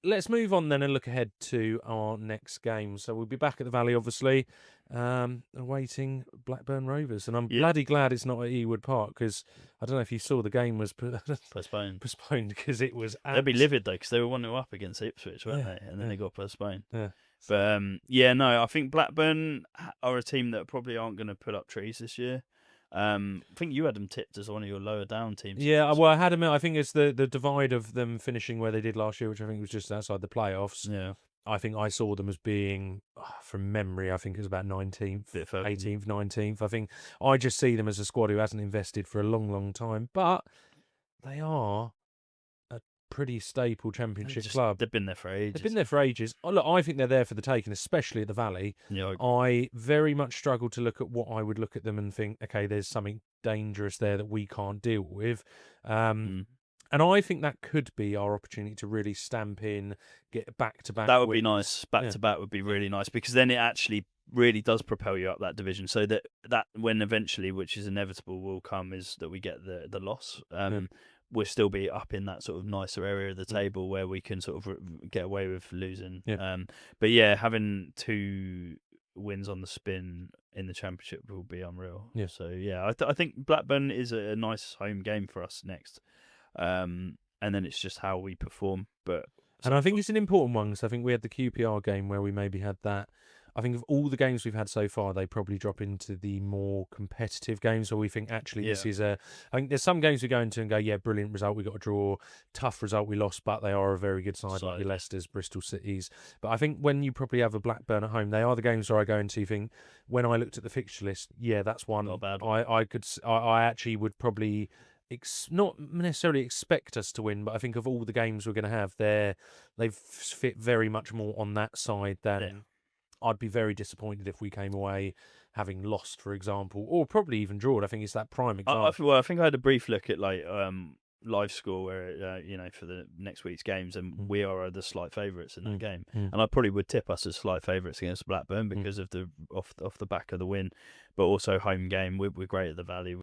Let's move on then and look ahead to our next game. So we'll be back at the Valley, obviously, awaiting Blackburn Rovers. And I'm bloody glad it's not at Ewood Park, because I don't know if you saw the game was postponed because it was. They'd be livid though, because they were 1-0 up against Ipswich, weren't they? And then they got postponed. But I think Blackburn are a team that probably aren't going to put up trees this year. I think you had them tipped as one of your lower down teams. Yeah, well, I had them. I think it's the divide of them finishing where they did last year, which I think was just outside the playoffs. Yeah, I think I saw them as being, from memory, I think it was about 19th, 18th, 19th. I think I just see them as a squad who hasn't invested for a long, long time, but they are a pretty staple Championship club. They've been there for ages. They've been there for ages. Oh, look, I think they're there for the taking, especially at the Valley. Yeah, I very much struggle to look at what I would look at them and think, okay, there's something dangerous there that we can't deal with. And I think that could be our opportunity to really stamp in, get back-to-back. That would be nice. Back-to-back would be really nice, because then it actually really does propel you up that division. So that when eventually, which is inevitable, will come, is that we get the loss. We'll still be up in that sort of nicer area of the table where we can sort of get away with losing. But yeah, having 2 wins on the spin in the Championship will be unreal. So yeah, I think Blackburn is a nice home game for us next. And then it's just how we perform. And I think it's an important one, because I think we had the QPR game where we maybe had that. I think of all the games we've had so far, they probably drop into the more competitive games where we think, actually, this is I think there's some games we go into and go, yeah, brilliant result, we got a draw, tough result, we lost, but they are a very good side, like your Leicesters, Bristol Cities. But I think when you probably have a Blackburn at home, they are the games where I go into think, when I looked at the fixture list, yeah, that's one. Not bad. I actually would probably not necessarily expect us to win, but I think of all the games we're going to have, they've fit very much more on that side than. I'd be very disappointed if we came away having lost, for example, or probably even drawn. I think it's that prime example. I think I had a brief look at live score where for the next week's games, and we are the slight favourites in that game, and I probably would tip us as slight favourites against Blackburn because of the off the back of the win, but also home game. We're great at the Valley.